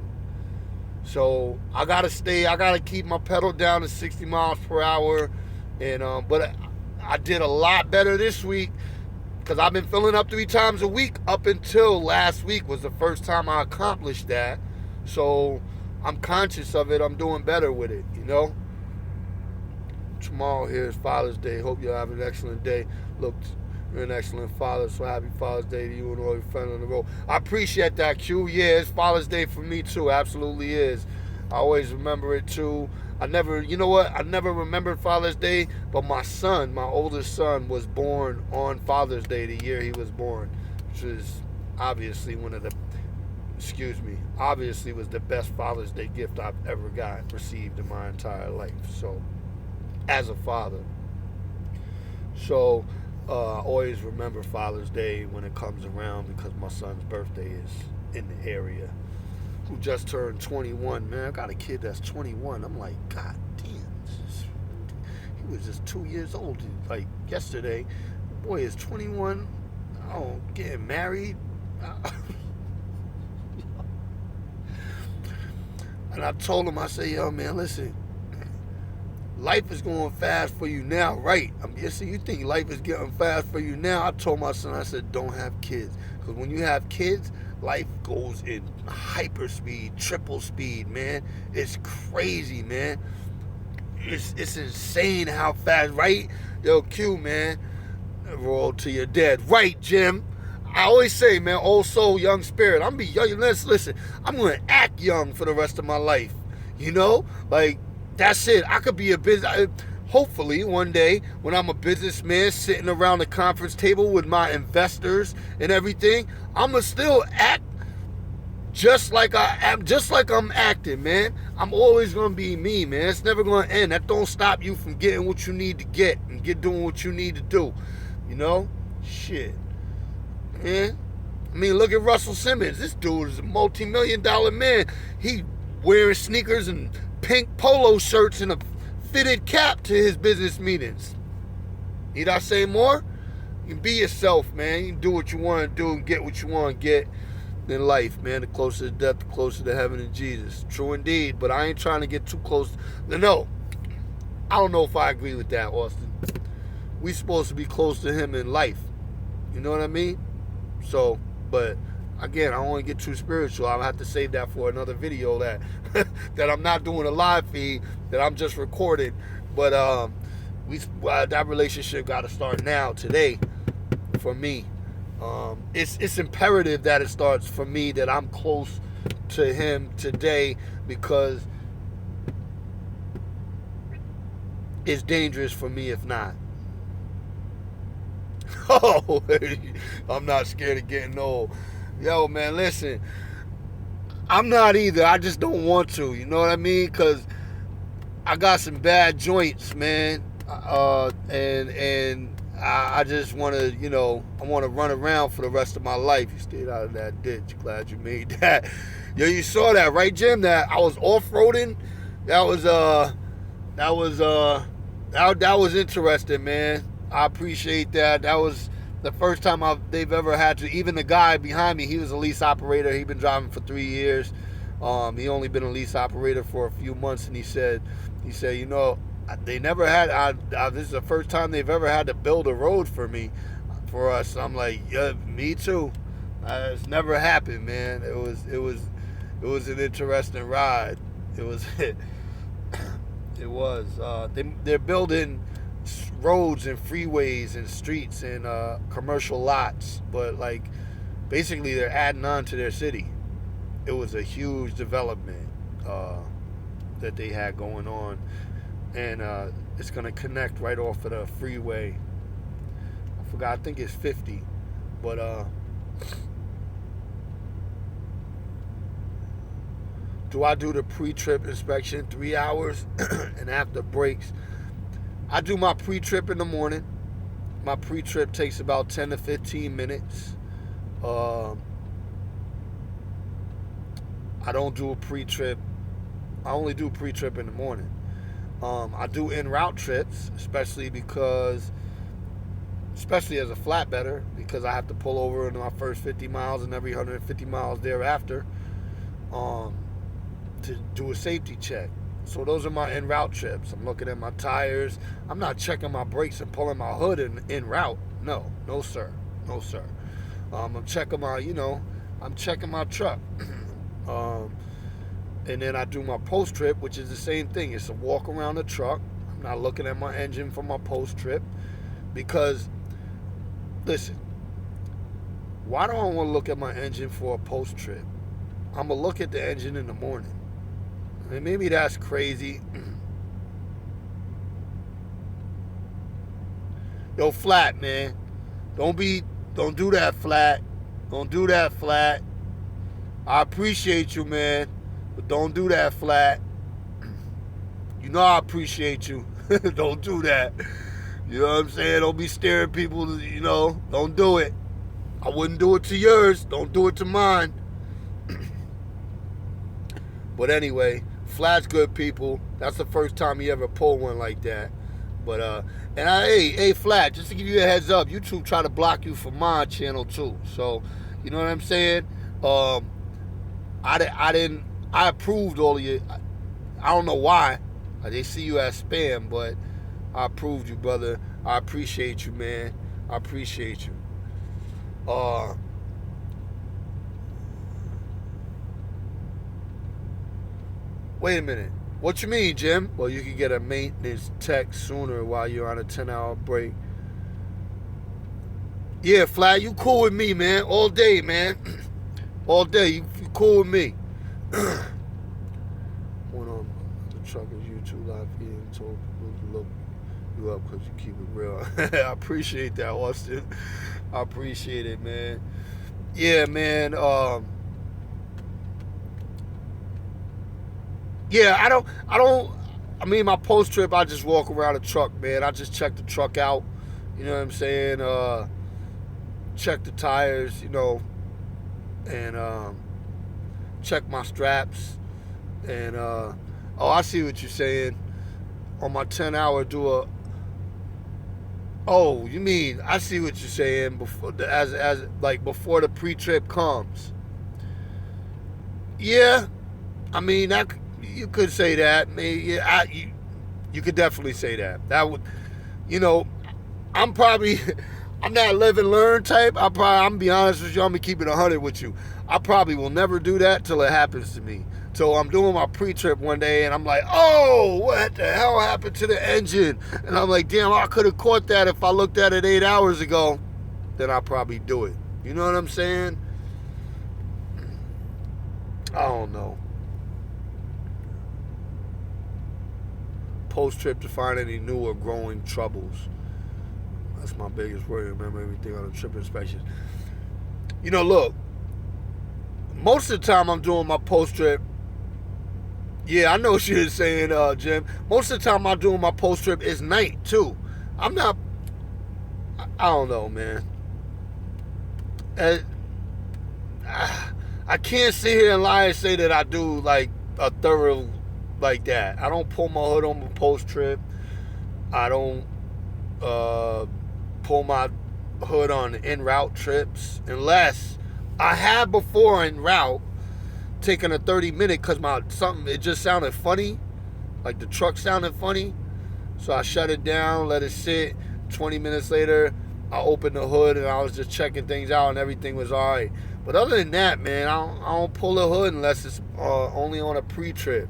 So I gotta keep my pedal down to 60 miles per hour, and but I did a lot better this week because I've been filling up 3 times a week up until last week was the first time I accomplished that. So I'm conscious of it. I'm doing better with it, you know. Tomorrow here is Father's Day. Hope you have an excellent day. Look, you're an excellent father, so happy Father's Day to you and all your friends on the road. I appreciate that, Q. Yeah, it's Father's Day for me too. Absolutely is. I always remember it too. I never, you know what? I never remembered Father's Day, but my son, my oldest son, was born on Father's Day, the year he was born, which is obviously obviously was the best Father's Day gift I've ever received in my entire life. So, as a father. So I always remember Father's Day when it comes around because my son's birthday is in the area. Who just turned 21, man. I got a kid that's 21. I'm like, God damn. He was just 2 years old. Like yesterday, the boy is 21. Oh, getting married. And I told him, I said, yo, man, listen, life is going fast for you now, right? So you think life is getting fast for you now? I told my son, I said, don't have kids. Because when you have kids, life goes in hyper speed, triple speed, man. It's crazy, man. It's insane how fast, right? Yo, Q, man, roll till you're dead. Right, Jim? I always say, man, old soul, young spirit. I'm be young. Listen, I'm going to act young for the rest of my life. You know? Like, that's it. I could be a business. Hopefully, one day, when I'm a businessman sitting around the conference table with my investors and everything, I'ma still act just like I'm acting, man. I'm always gonna be me, man. It's never gonna end. That don't stop you from getting what you need to get and doing what you need to do. You know, shit, man. I mean, look at Russell Simmons. This dude is a multi-million-dollar man. He wearing sneakers and pink polo shirts and a fitted cap to his business meetings. Need I say more? You can be yourself, man. You can do what you want to do and get what you want to get in life, man. The closer to death, the closer to heaven and Jesus. True indeed, but I ain't trying to get too close. No, I don't know if I agree with that, Austin. We supposed to be close to him in life. You know what I mean? So, but again, I don't want to get too spiritual. I'll have to save that for another video that that I'm not doing a live feed, that I'm just recording. But that relationship got to start now, today, for me. It's imperative that it starts for me, that I'm close to him today, because it's dangerous for me if not. Oh, I'm not scared of getting old. Yo, man, listen. I'm not either. I just don't want to. You know what I mean? Because I got some bad joints, man. And I just want to, I want to run around for the rest of my life. You stayed out of that ditch. Glad you made that. Yo, you saw that, right, Jim? That I was off-roading. That was interesting, man. I appreciate that. That was the first time they've ever had to. Even the guy behind me, he was a lease operator. He'd been driving for 3 years. He only been a lease operator for a few months, and he said, they never had. This is the first time they've ever had to build a road for us. I'm like, yeah, me too. It's never happened, man. It was an interesting ride. It was. It was. They're building roads and freeways and streets and commercial lots, but like basically they're adding on to their city. It was a huge development that they had going on, and it's going to connect right off of the freeway. I forgot, I think it's 50, but do I do the pre-trip inspection 3 hours and after breaks? I do my pre-trip in the morning. My pre-trip takes about 10 to 15 minutes. I don't do a pre-trip. I only do pre-trip in the morning. I do en route trips, especially as a flatbedder, because I have to pull over in my first 50 miles and every 150 miles thereafter um, to do a safety check. So those are my en route trips. I'm looking at my tires. I'm not checking my brakes and pulling my hood in route. No, no sir, no sir. I'm checking I'm checking my truck. um, and then I do my post trip, which is the same thing. It's a walk around the truck. I'm not looking at my engine for my post trip because, listen, why do I want to look at my engine for a post trip? I'm gonna look at the engine in the morning. And maybe that's crazy. Yo, Flat, man. Don't do that, Flat. Don't do that, Flat. I appreciate you, man. But don't do that, Flat. You know I appreciate you. Don't do that. You know what I'm saying? Don't be staring people, Don't do it. I wouldn't do it to yours. Don't do it to mine. But anyway, Flat's good, people. That's the first time he ever pulled one like that. But hey, Flat, just to give you a heads up, YouTube try to block you from my channel too. So, you know what I'm saying? I approved all of you. I don't know why. They see you as spam, but I approved you, brother. I appreciate you, man. I appreciate you. Wait a minute. What you mean, Jim? Well, you can get a maintenance tech sooner while you're on a 10-hour break. Yeah, Flat, you cool with me, man. All day, man. All day. You cool with me. Went on the truckers YouTube live feed and told people to look you up because you keep it real. I appreciate that, Austin. I appreciate it, man. Yeah, man. Yeah, I mean, my post trip, I just walk around the truck, man. I just check the truck out. You know what I'm saying? Check the tires, and check my straps. And, I see what you're saying. On my 10-hour, oh, you mean, I see what you're saying, before before the pre-trip comes. Yeah, I mean, you could say that. Maybe you could definitely say that. That would, I'm probably, I'm not live and learn type. I'm gonna be honest with you. I'm gonna keep it 100 with you. I probably will never do that till it happens to me. So I'm doing my pre-trip one day and I'm like, oh, what the hell happened to the engine? And I'm like, damn, I could have caught that if I looked at it 8 hours ago. Then I'll probably do it. You know what I'm saying? I don't know. Post-trip to find any new or growing troubles. That's my biggest worry. Remember everything on the trip inspection. Look, most of the time I'm doing my post-trip. Yeah, I know what you're saying, Jim. Most of the time I'm doing my post-trip is night, too. I don't know, man. I can't sit here and lie and say that I do, like, a thorough like that. I don't pull my hood on my post trip. I don't pull my hood on en route trips unless I have before en route taken a 30-minute because it just sounded funny, like the truck sounded funny. So I shut it down, let it sit. 20 minutes later, I opened the hood and I was just checking things out and everything was all right. But other than that, man, I don't pull the hood unless it's only on a pre-trip.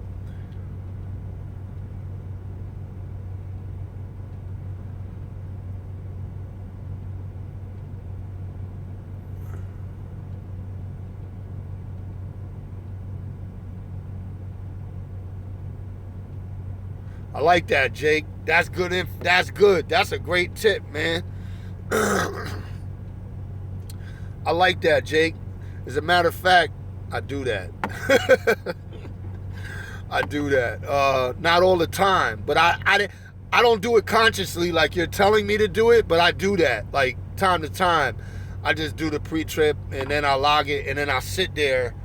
I like that, Jake. That's good. That's good. That's a great tip, man. I like that, Jake. As a matter of fact, I do that. I do that. Not all the time, but I don't do it consciously like you're telling me to do it, but I do that like time to time. I just do the pre-trip and then I log it and then I sit there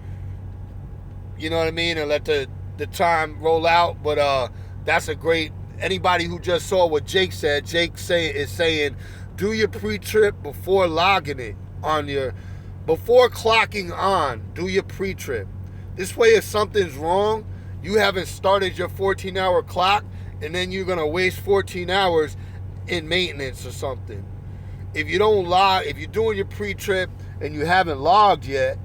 you know what I mean, and let the time roll out. But that's a great. Anybody who just saw what Jake said, is saying, do your pre-trip before logging it on your, before clocking on. Do your pre-trip. This way, if something's wrong, you haven't started your 14-hour clock, and then you're gonna waste 14 hours in maintenance or something. If you don't log, if you're doing your pre-trip and you haven't logged yet,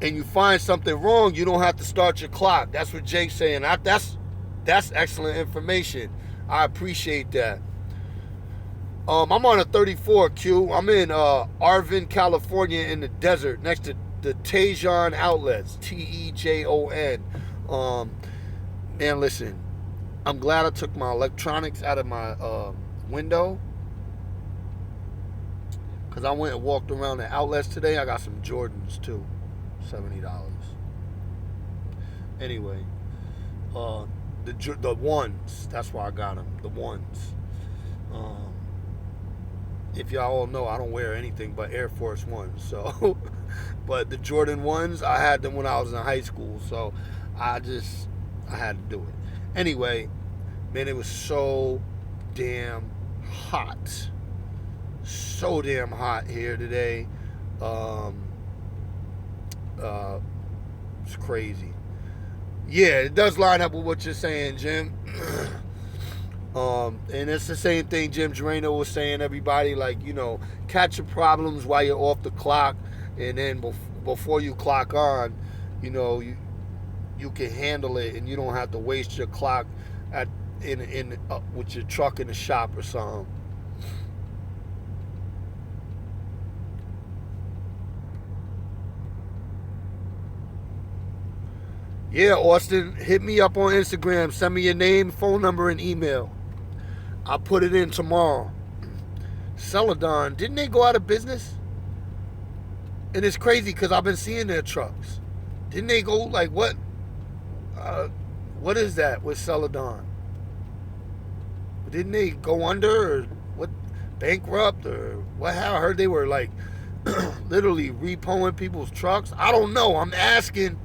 and you find something wrong, you don't have to start your clock. That's what Jake's saying. That's excellent information. I appreciate that. I'm on a 34, Q. I'm in Arvin, California, in the desert, next to the Tejon Outlets, Tejon. Man, listen, I'm glad I took my electronics out of my window, because I went and walked around the outlets today. I got some Jordans too, $70. Anyway, the ones. That's why I got them. The ones. If y'all all know, I don't wear anything but Air Force Ones. So, but the Jordan ones, I had them when I was in high school. So, I had to do it. Anyway, man, it was so damn hot. So damn hot here today. It's crazy. Yeah, it does line up with what you're saying, Jim. And it's the same thing Jim Gerano was saying, everybody, like, catch your problems while you're off the clock, and then before you clock on, you can handle it, and you don't have to waste your clock with your truck in the shop or something. Yeah, Austin, hit me up on Instagram. Send me your name, phone number, and email. I'll put it in tomorrow. Celadon, didn't they go out of business? And it's crazy because I've been seeing their trucks. Didn't they go, like, what? What is that with Celadon? Didn't they go under, or what? Bankrupt, or what? I heard they were, like, literally repoing people's trucks. I don't know. I'm asking.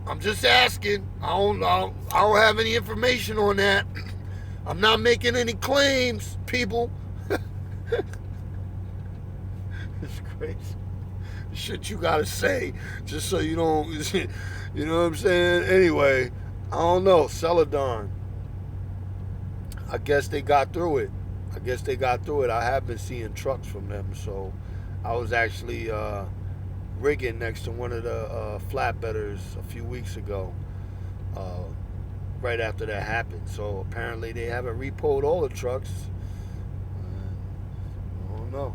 I'm just asking. I don't have any information on that. I'm not making any claims, people. It's crazy. Shit you gotta say just so you don't, you know what I'm saying? Anyway, I don't know. Celadon. I guess they got through it. I have been seeing trucks from them, so I was actually rigging next to one of the flatbedders a few weeks ago, right after that happened. So apparently they haven't repoed all the trucks. I don't know.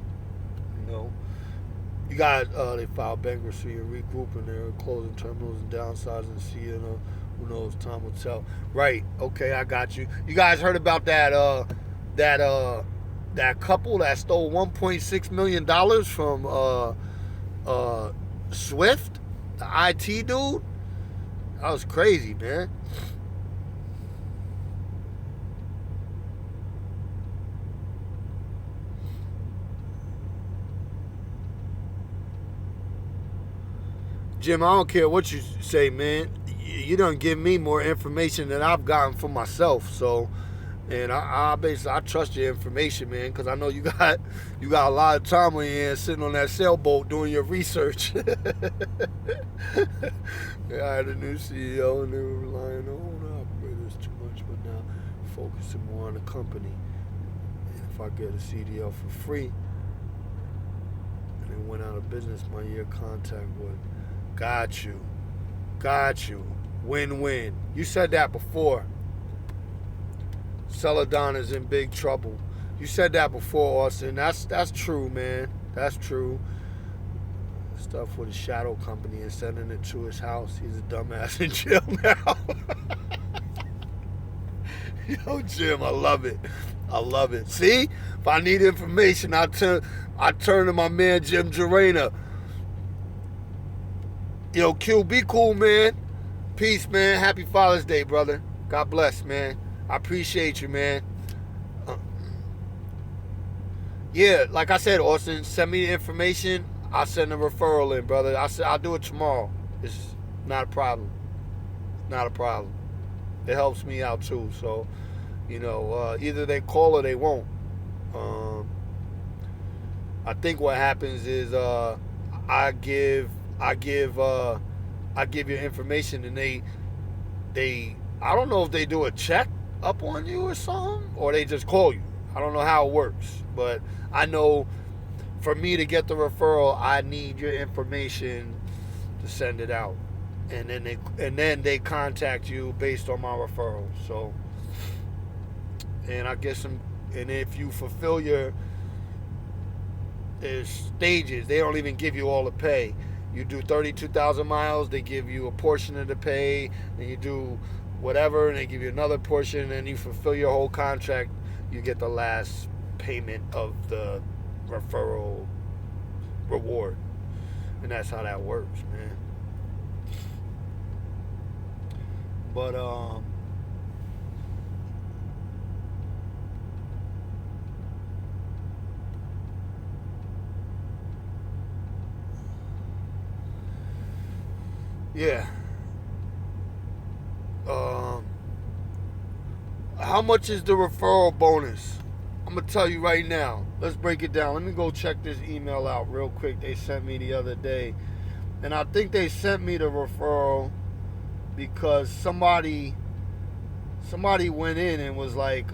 You got they filed bankruptcy and regrouping their closing terminals and downsizing. Who knows? Time will tell. Right? Okay, I got you. You guys heard about that couple that stole $1.6 million from Swift, the IT dude? That was crazy, man. Jim, I don't care what you say, man. You done give me more information than I've gotten for myself. So, and I trust your information, man, because I know you got a lot of time on your hands sitting on that sailboat doing your research. I had a new CEO and they were relying on operators too much, but now focusing more on the company. And if I get a CDL for free and it went out of business, my year contact would. Got you. Win-win. You said that before. Celadon is in big trouble. You said that before, Austin. That's true, man. That's true. Stuff with a shadow company and sending it to his house. He's a dumbass in jail now. Yo, Jim, I love it. See? If I need information, I turn to my man Jim Gerano. Yo, Q, be cool, man. Peace, man. Happy Father's Day, brother. God bless, man. I appreciate you, man. Yeah, like I said, Austin, send me the information. I'll send a referral in, brother. I'll do it tomorrow. It's not a problem. not a problem. It helps me out too. So, either they call or they won't. Um, I think what happens is I give I give I give you information, and they I don't know if they do a check up on you or something, or they just call you. I don't know how it works, but I know for me to get the referral, I need your information to send it out, and then they contact you based on my referral. So, and I get some, and if you fulfill your there's stages, they don't even give you all the pay. You do 32,000 miles, they give you a portion of the pay. Then you do whatever, and they give you another portion. And then you fulfill your whole contract, you get the last payment of the referral reward. And that's how that works, man. But yeah. Um, how much is the referral bonus? I'm gonna tell you right now. Let's break it down. Let me go check this email out real quick. They sent me the other day, and I think they sent me the referral because somebody went in and was like,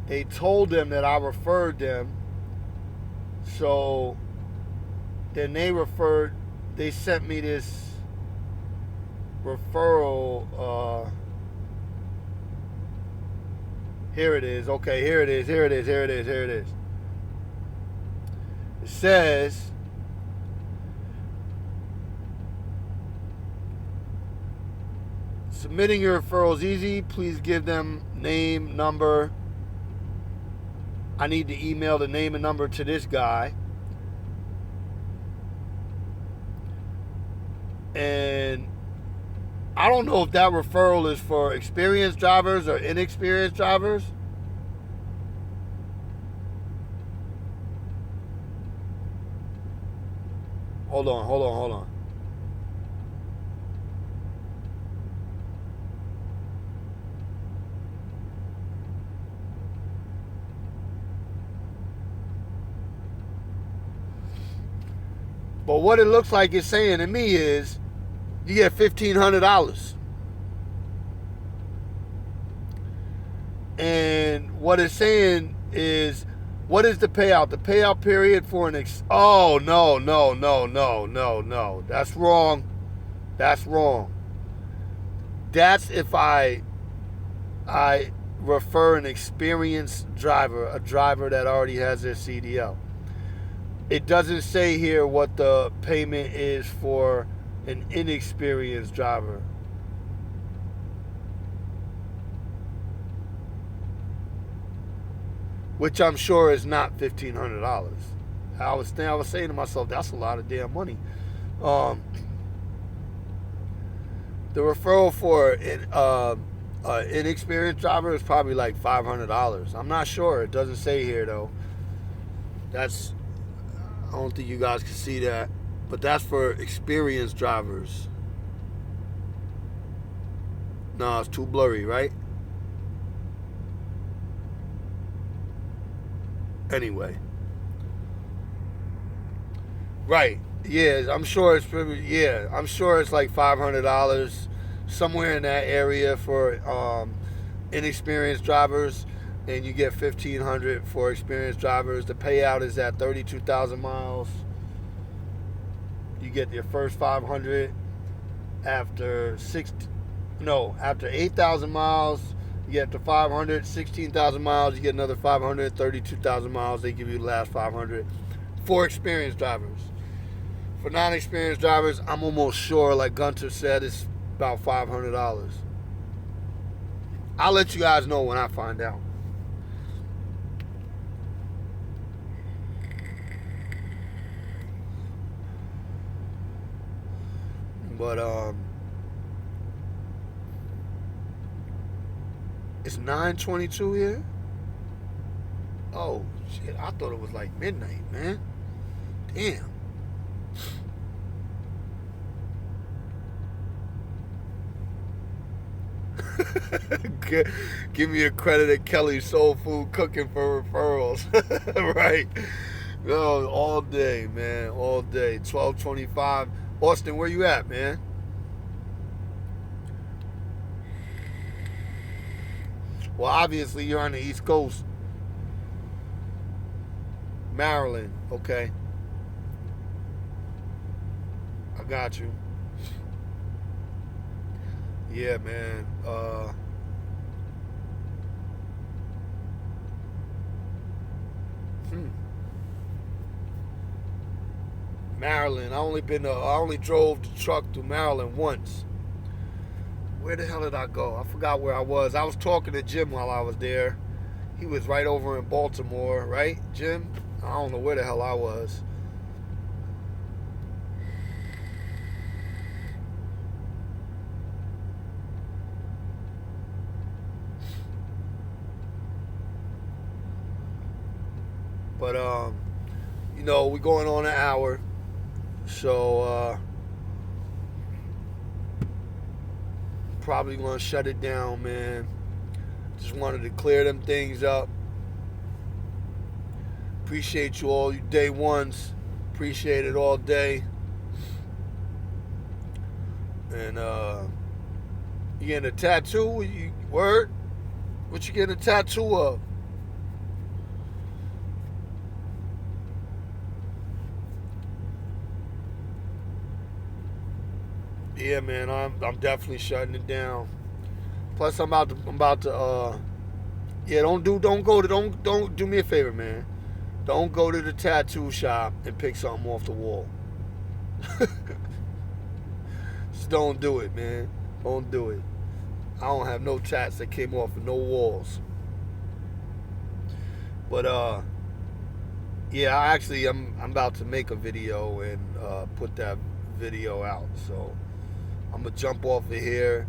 they told them that I referred them, so then they sent me this referral. Here it is. Okay, here it is. Here it is. Here it is. Here it is. It says, submitting your referrals easy. Please give them name, number. I need to email the name and number to this guy. And I don't know if that referral is for experienced drivers or inexperienced drivers. Hold on. But what it looks like it's saying to me is you get $1,500. And what it's saying is, what is the payout? The payout period for no. That's wrong. That's if I refer an experienced driver, a driver that already has their CDL. It doesn't say here what the payment is for an inexperienced driver. Which I'm sure is not $1,500. I was saying to myself, that's a lot of damn money. The referral for an inexperienced driver is probably like $500. I'm not sure. It doesn't say here though. I don't think you guys can see that, but that's for experienced drivers. No, it's too blurry, right? Anyway. Right. Yeah, I'm sure it's like $500 somewhere in that area for inexperienced drivers, and you get $1,500 for experienced drivers. The payout is at 32,000 miles. You get your first 500 after 8,000 miles. You get to 500, 16,000 miles. You get another 500, 32,000 miles. They give you the last 500 for experienced drivers. For non-experienced drivers, I'm almost sure, like Gunter said, it's about $500. I'll let you guys know when I find out. But it's 9:22 here. Oh shit! I thought it was like midnight, man. Damn. Give me a credit at Kelly's Soul Food Cooking for referrals. Right. Yo, all day, man. All day. 1225. Austin, where you at, man? Well, obviously you're on the East Coast. Maryland. Okay. I got you. Yeah, man. Hmm. Maryland. I only drove the truck to Maryland once. Where the hell did I go? I forgot where I was. I was talking to Jim while I was there. He was right over in Baltimore, right, Jim? I don't know where the hell I was. But we're going on an hour. So probably gonna shut it down, man. Just wanted to clear them things up. Appreciate you all, you day ones. Appreciate it all day. And you getting a tattoo? Word? What you getting a tattoo of? Yeah, man, I'm definitely shutting it down. Plus, I'm about to. Yeah, don't do me a favor, man. Don't go to the tattoo shop and pick something off the wall. Just don't do it, man. Don't do it. I don't have no tats that came off of no walls. But yeah, I'm about to make a video and put that video out. So I'm gonna jump off of here.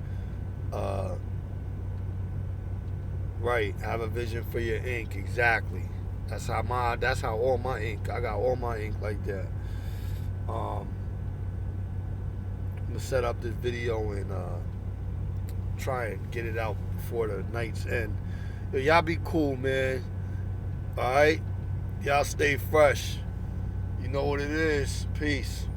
Uh, right, have a vision for your ink. Exactly. That's how all my ink. I got all my ink like that. Um, I'm gonna set up this video and try and get it out before the night's end. Yo, y'all be cool, man. All right, y'all stay fresh. You know what it is. Peace.